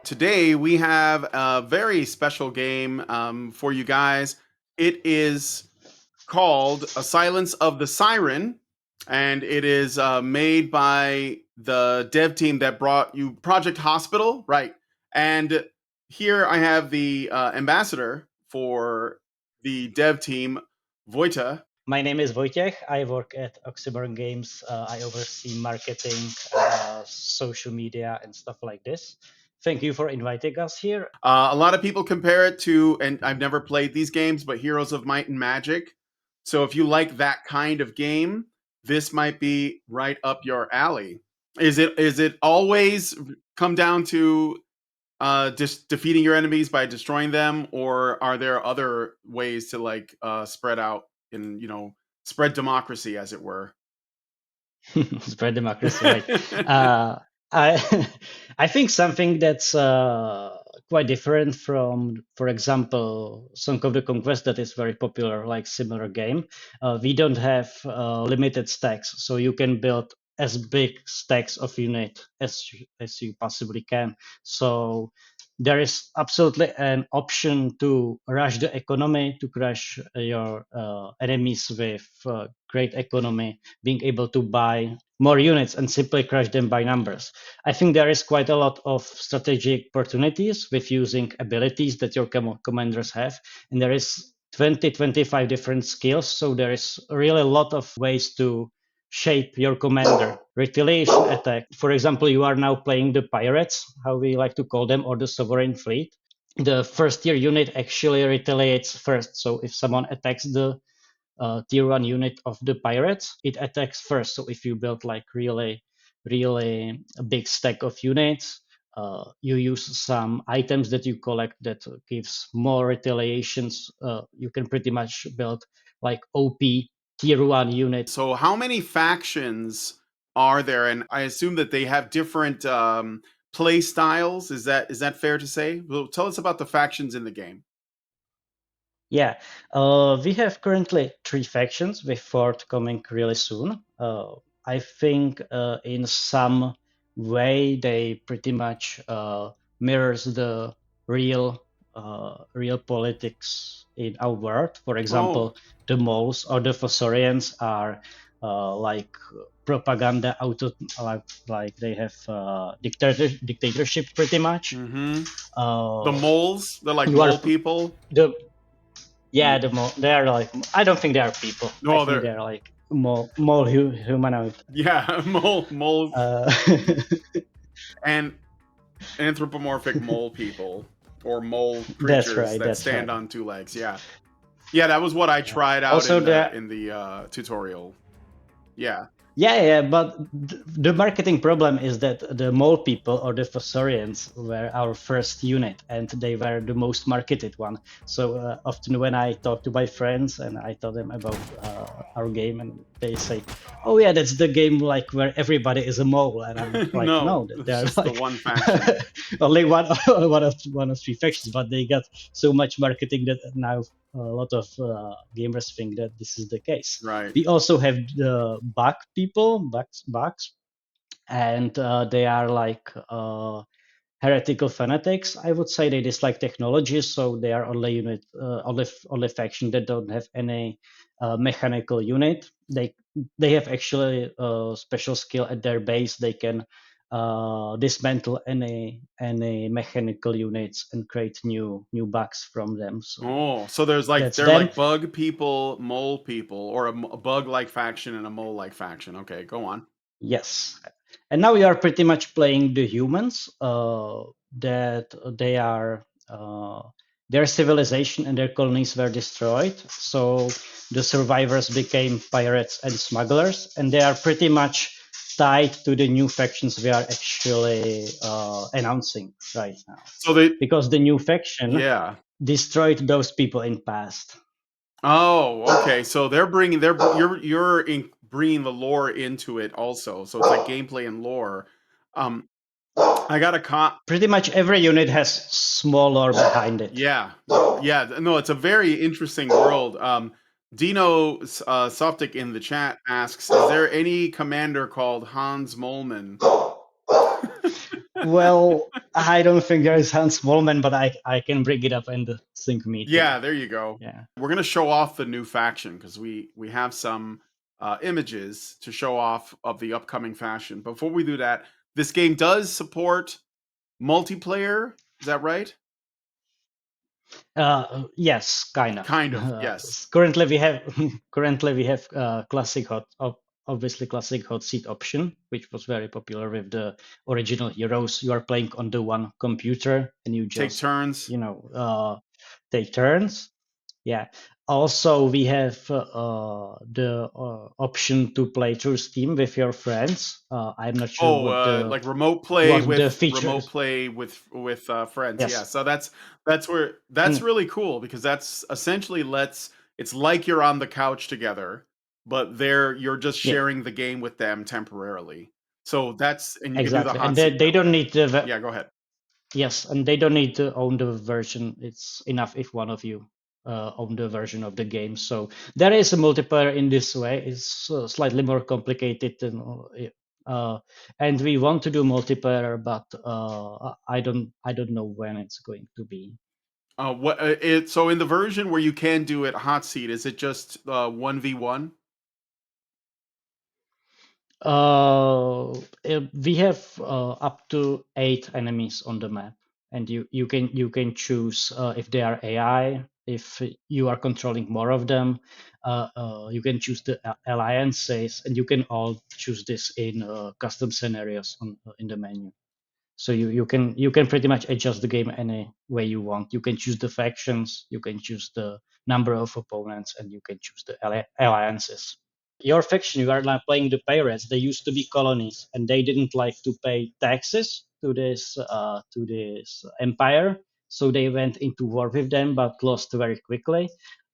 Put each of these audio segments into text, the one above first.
Today we have a very special game for you guys. It is called A Silence of the Siren, and it is made by the dev team that brought you Project Hospital, right? And here I have the ambassador for the dev team, Vojta. My name is Vojtech. I work at HoMM3 Games. I oversee marketing, social media, and stuff like this. Thank you for inviting us here. A lot of people compare it to, and I've never played these games, but Heroes of Might and Magic. So if you like that kind of game, this might be right up your alley. Is it always come down to just defeating your enemies by destroying them, or are there other ways to like spread out and spread democracy, as it were? Spread democracy, right? I I think something that's quite different from, for example, Song of the Conquest that is very popular, like similar game. We don't have limited stacks, so you can build as big stacks of unit as you possibly can. So there is absolutely an option to rush the economy, to crush your enemies with great economy, being able to buy more units and simply crush them by numbers. I think there is quite a lot of strategic opportunities with using abilities that your commanders have, and there is 20-25 different skills, so there is really a lot of ways to shape your commander. Retaliation attack, for example, you are now playing the pirates, how we like to call them, or the sovereign fleet. The first tier unit actually retaliates first, so if someone attacks the tier 1 unit of the pirates, it attacks first. So if you build like really a big stack of units, you use some items that you collect that gives more retaliations, you can pretty much build like OP tier 1 unit. So how many factions are there? And I assume that they have different play styles. Is that fair to say? Well, tell us about the factions in the game. Yeah, we have currently 3 factions with fourth coming really soon. I think in some way they pretty much mirrors the real real politics in our world. For Oh, example, the moles or the Fossorians are like propaganda auto, like they have dictatorship pretty much. mm-hmm. The Uh, moles, they're like you are mole people. the Yeah. Yeah, they are like, I don't think they are people. I No, think they're they're like more humanoid. yeah, moles Uh, and anthropomorphic mole people or mole that's creatures right. that That's stand right. on two legs. Yeah. Yeah, that was what I Yeah. tried out Also, in the the tutorial. Yeah. yeah, but the marketing problem is that the mole people or the Fossorians were our first unit, and they were the most marketed one. So often when I talk to my friends and I tell them about our game, and they say, "Oh yeah, that's the game like where everybody is a mole," and I'm like, No, "No, it's they're just the like one faction. only one of 3 factions, but they got so much marketing that now a lot of gamers think that this is the case." Right. We also have the bug people, bugs, and they are like heretical fanatics. I would say they dislike technology, so they are only only faction that don't have any mechanical unit. They have actually a special skill at their base. They can dismantle any mechanical units and create new bugs from them. So Oh, so there's like that's they're them. like bug people, mole people, or a bug-like faction and a mole-like faction. Okay, go on. Yes. And now we are pretty much playing the humans, that they are their civilization and their colonies were destroyed. So the survivors became pirates and smugglers, and they are pretty much tied to the new factions we are actually announcing right now. So they, Because the new faction yeah. destroyed those people in past. Oh, okay. So they're bringing bringing the lore into it also. So it's like gameplay and lore. Um, I got a Pretty much every unit has small lore behind it. yeah, yeah. No, it's a very interesting world. Dino Softic in the chat asks, "Is there any commander called Hans Molman?" Well, I don't think there is Hans Moleman, but I can bring it up in the sync meeting. Yeah, there you go. Yeah. We're gonna show off the new faction because we have some images to show off of the upcoming faction. Before we do that, this game does support multiplayer. Is that right? Yes, kind of. Kind of. Yes. Currently we have classic obviously classic hot seat option, which was very popular with the original heroes. You are playing on the one computer and you Take just turns. take turns. Yeah. Also, we have the option to play through Steam with your friends. I'm not sure Oh, like what the feature remote is. play with friends. Yeah, Yes. so that's where that's Mm, really cool because that's essentially lets it's like you're on the couch together, but there you're just yeah. sharing the game with them temporarily. So that's and you can do the Exactly. And hot they, seat they that don't way. need the Yeah, go ahead. yes, and they don't need to own the version. It's enough if one of you own the version of the game. So there is a multiplayer in this way. It's slightly more complicated than, and we want to do multiplayer, but I don't know when it's going to be. What it so in the version where you can do it hot seat, is it just 1v1? We have up to 8 enemies on the map, and you can choose if they are AI. If you are controlling more of them, you can choose the alliances, and you can all choose this in custom scenarios in the menu. So you can pretty much adjust the game any way you want. You can choose the factions, you can choose the number of opponents, and you can choose the alliances. Your faction, you are now playing the pirates. They used to be colonies, and they didn't like to pay taxes to this empire, so they went into war with them, but lost very quickly.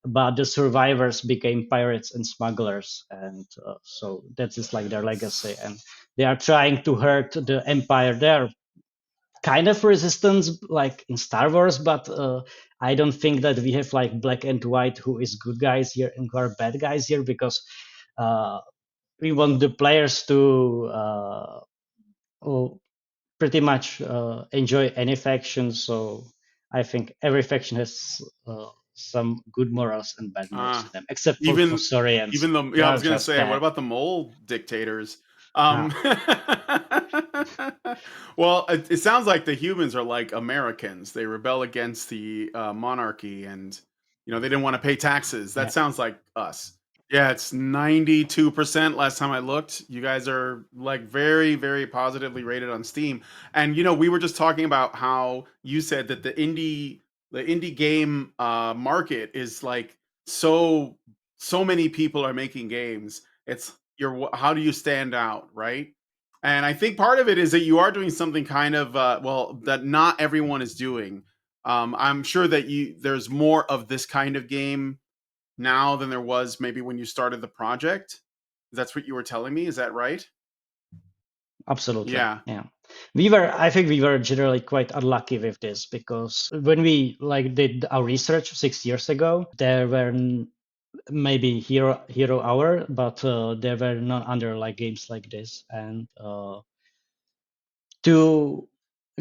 But the survivors became pirates and smugglers, and so that is like their legacy. And they are trying to hurt the empire. They're kind of resistance like in Star Wars, but I don't think that we have like black and white who is good guys here and who are bad guys here, because uh, we want the players to oh, pretty much enjoy any faction. So I think every faction has some good morals and bad morals Uh, in them, except for even Saurians. even the They yeah, I are was gonna just say, what bad. about the mole dictators? Ah, Um, well, it sounds like the humans are like Americans. They rebel against the monarchy, and they didn't want to pay taxes. That yeah, sounds like us. Yeah, it's 92% last time I looked. You guys are like very, very positively rated on Steam. And we were just talking about how you said that the indie game market is like so many people are making games. It's how do you stand out, right? And I think part of it is that you are doing something kind of well that not everyone is doing. I'm sure that there's more of this kind of game now than there was maybe when you started the project. That's what you were telling me. Is that right? absolutely. Yeah. Yeah. I think we were generally quite unlucky with this, because when we like did our research 6 years ago, there were maybe Hero Hour, but there were none other like games like this. And two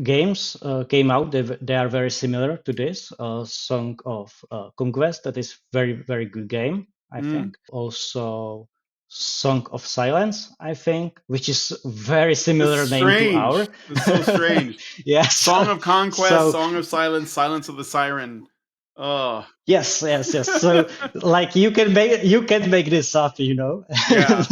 games came out. They are very similar to this. Song of Conquest, that is very good game, I Mm. think. Also, Song of Silence, I think, which is very It's similar name to strange. our. It's so strange. Yes. Song of Conquest, So Song of Silence, Silence of the Siren. Oh, yes. So like you can make this up. yeah.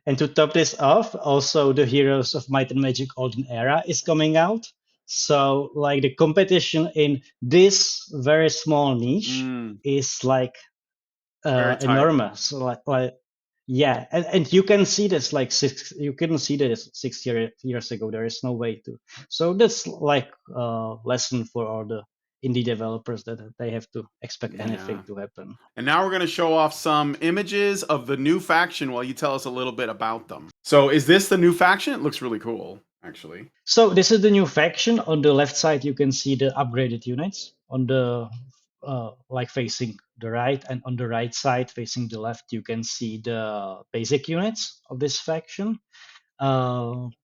And to top this off, also the Heroes of Might and Magic Olden Era is coming out. So like the competition in this very small niche Mm, is like very tight. enormous. Like yeah, and you can see this like you couldn't see this 6 years ago. There is no way to. So that's like a lesson for all the indie developers, that they have to expect Yeah. anything to happen. And now we're going to show off some images of the new faction while you tell us a little bit about them. So, is this the new faction? It looks really cool, actually. So this is the new faction. On the left side, you can see the upgraded units. On the like facing the right, and on the right side facing the left, you can see the basic units of this faction.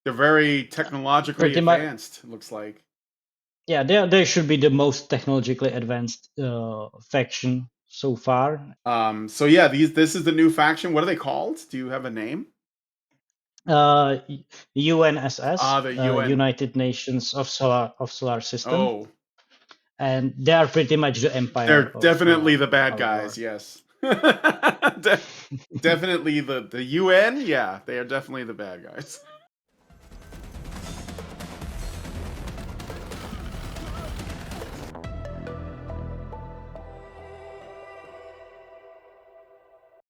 They're very technologically Pretty much, advanced, it looks like. yeah. They should be the most technologically advanced faction so far. So yeah, this is the new faction. What are they called? Do you have a name? Uh, UNSS, The UN. United Nations of Solar System, Oh, and they are pretty much the empire they're of definitely the bad our guys. world. Yes. Definitely the UN. Yeah, they are definitely the bad guys.